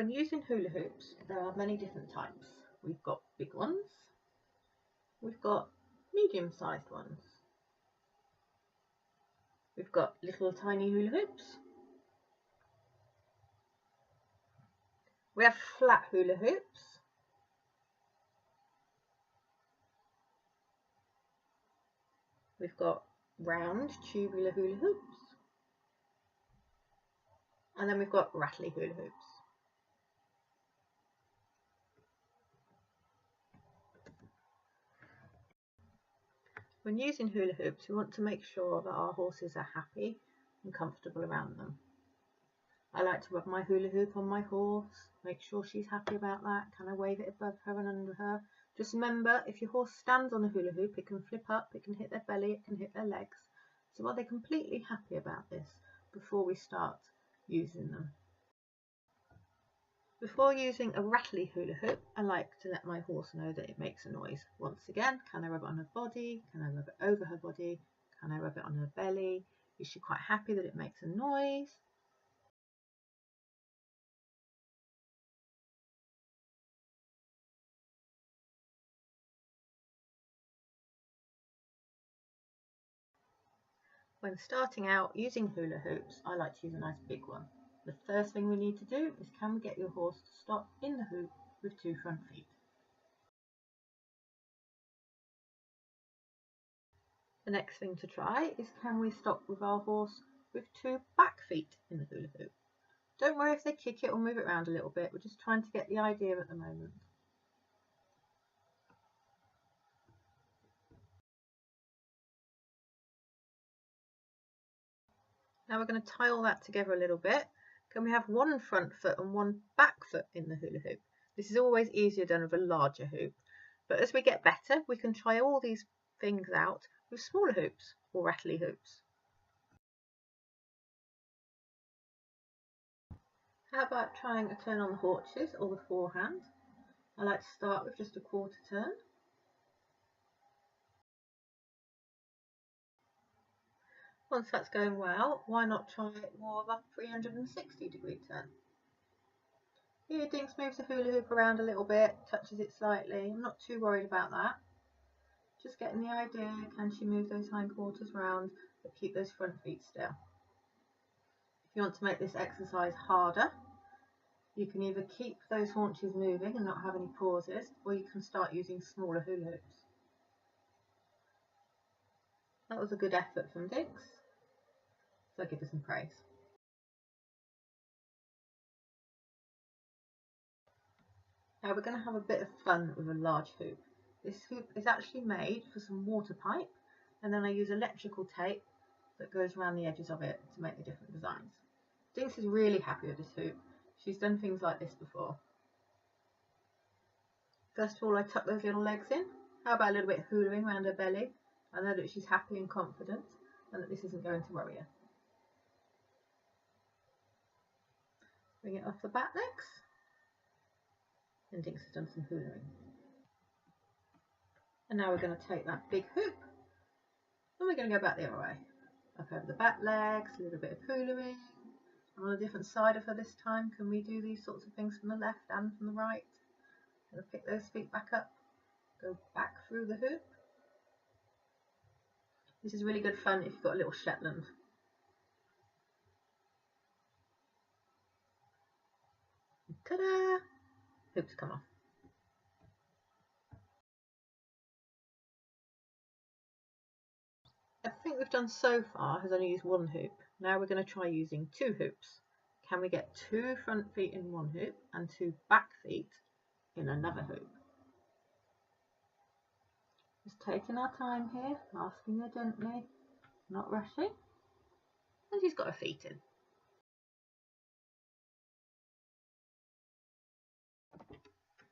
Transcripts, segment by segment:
When using hula hoops, there are many different types. We've got big ones, we've got medium-sized ones, we've got little tiny hula hoops, we have flat hula hoops, we've got round tubular hula hoops, and then we've got rattly hula hoops. When using hula hoops, we want to make sure that our horses are happy and comfortable around them. I like to rub my hula hoop on my horse, make sure she's happy about that. Can I wave it above her and under her? Just remember, if your horse stands on a hula hoop, it can flip up, it can hit their belly, it can hit their legs. So are they completely happy about this before we start using them? Before using a rattly hula hoop, I like to let my horse know that it makes a noise. Once again, can I rub it on her body? Can I rub it over her body? Can I rub it on her belly? Is she quite happy that it makes a noise? When starting out using hula hoops, I like to use a nice big one. The first thing we need to do is, can we get your horse to stop in the hoop with 2 front feet? The next thing to try is, can we stop with our horse with 2 back feet in the hula hoop? Don't worry if they kick it or move it around a little bit, we're just trying to get the idea at the moment. Now we're going to tie all that together a little bit. Can we have 1 front foot and 1 back foot in the hula hoop? This is always easier done with a larger hoop, but as we get better, we can try all these things out with smaller hoops or rattly hoops. How about trying a turn on the haunches or the forehand? I like to start with just a 1/4 turn. Once that's going well, why not try more of a 360-degree turn? Here, Dinks moves the hula hoop around a little bit, touches it slightly. I'm not too worried about that. Just getting the idea, can she move those hindquarters round, but keep those front feet still? If you want to make this exercise harder, you can either keep those haunches moving and not have any pauses, or you can start using smaller hula hoops. That was a good effort from Dinks, so I give her some praise. Now we're going to have a bit of fun with a large hoop. This hoop is actually made for some water pipe, and then I use electrical tape that goes around the edges of it to make the different designs. Dinks is really happy with this hoop. She's done things like this before. First of all, I tuck those little legs in. How about a little bit of hulaing around her belly? I know that she's happy and confident and that this isn't going to worry her. Bring it off the back legs. And Dinks has done some hulaing. And now we're going to take that big hoop and we're going to go back the other way. Up over the back legs, a little bit of hulaing. And on a different side of her this time, can we do these sorts of things from the left and from the right? Going to pick those feet back up, go back through the hoop. This is really good fun if you've got a little Shetland. Ta-da! Hoops come off. Everything we've done so far has only used 1 hoop. Now we're going to try using 2 hoops. Can we get 2 front feet in 1 hoop and 2 back feet in another hoop? Just taking our time here, asking her gently, not rushing. And she's got her feet in.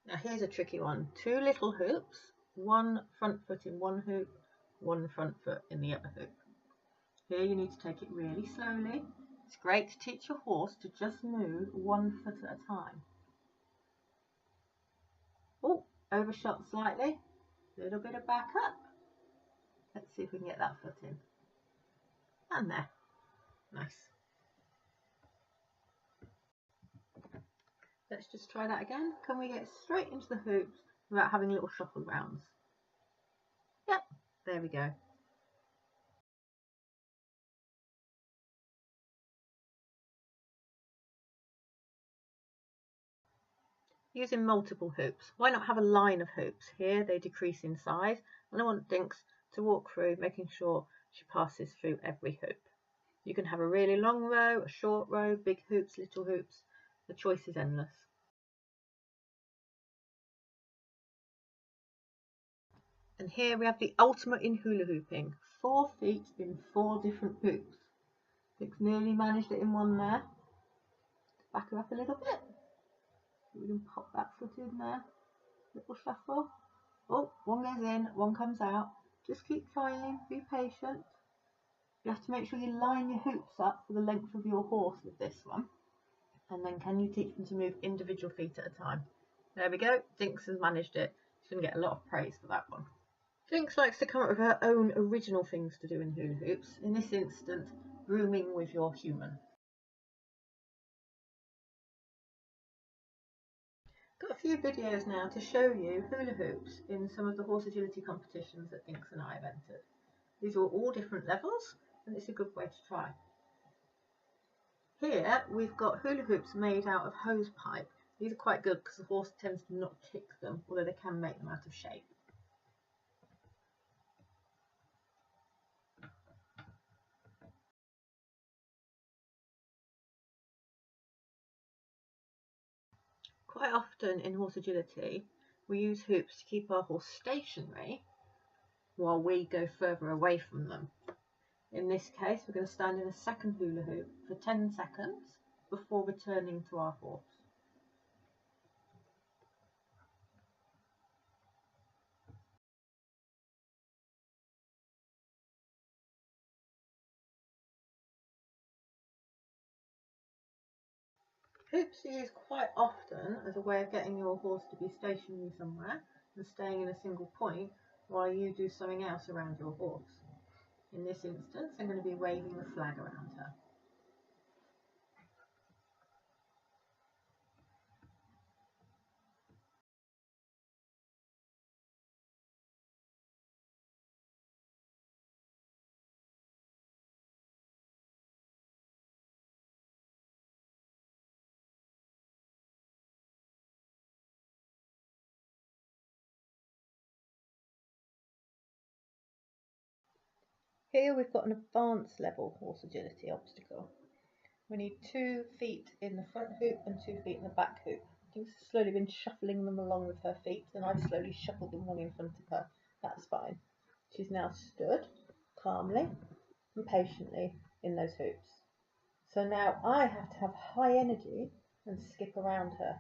Now here's a tricky one. 2 little hoops, 1 front foot in 1 hoop, 1 front foot in the other hoop. Here you need to take it really slowly. It's great to teach your horse to just move 1 foot at a time. Oh, overshot slightly. A little bit of back up. Let's see if we can get that foot in. And there. Nice. Let's just try that again. Can we get straight into the hoops without having little shuffle rounds? Yep, there we go. Using multiple hoops. Why not have a line of hoops? Here they decrease in size, and I want Dinks to walk through, making sure she passes through every hoop. You can have a really long row, a short row, big hoops, little hoops. The choice is endless. And here we have the ultimate in hula hooping. 4 feet in 4 different hoops. Dinks nearly managed it in one there. Back her up a little bit. We can pop that foot in there. Little shuffle. Oh, one goes in, one comes out. Just keep trying, be patient. You have to make sure you line your hoops up for the length of your horse with this one. And then can you teach them to move individual feet at a time? There we go, Dinks has managed it. She's going to get a lot of praise for that one. Dinks likes to come up with her own original things to do in hula hoops. In this instance, grooming with your human. Got a few videos now to show you hula hoops in some of the horse agility competitions that Dinks and I have entered. These are all different levels, and it's a good way to try. Here we've got hula hoops made out of hose pipe. These are quite good because the horse tends to not kick them, although they can make them out of shape. Quite often in horse agility we use hoops to keep our horse stationary while we go further away from them. In this case we're going to stand in a second hula hoop for 10 seconds before returning to our horse. Hoops are used quite often as a way of getting your horse to be stationary somewhere and staying in a single point while you do something else around your horse. In this instance, I'm going to be waving the flag around her. Here we've got an advanced level horse agility obstacle. We need 2 feet in the front hoop and 2 feet in the back hoop. She's slowly been shuffling them along with her feet, and I've slowly shuffled them along in front of her. That's fine. She's now stood calmly and patiently in those hoops. So now I have to have high energy and skip around her.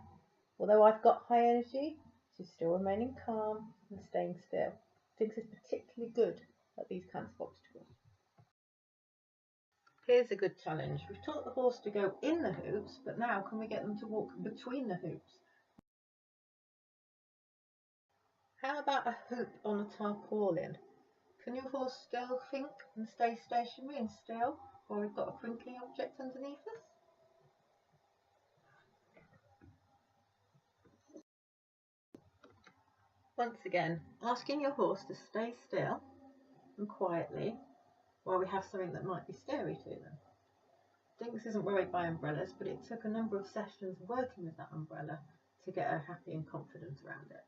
Although I've got high energy, she's still remaining calm and staying still. Dinks is particularly good at these kinds of obstacles. Here's a good challenge. We've taught the horse to go in the hoops, but now can we get them to walk between the hoops? How about a hoop on a tarpaulin? Can your horse still think and stay stationary and still while we've got a crinkly object underneath us? Once again, asking your horse to stay still and quietly while we have something that might be scary to them. Dinks isn't worried by umbrellas, but it took a number of sessions working with that umbrella to get her happy and confident around it.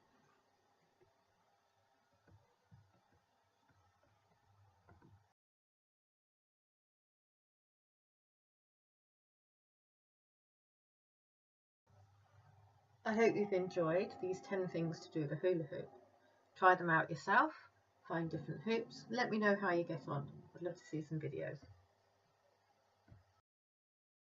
I hope you've enjoyed these 10 things to do with a hula hoop. Try them out yourself, find different hoops, let me know how you get on. I'd love to see some videos.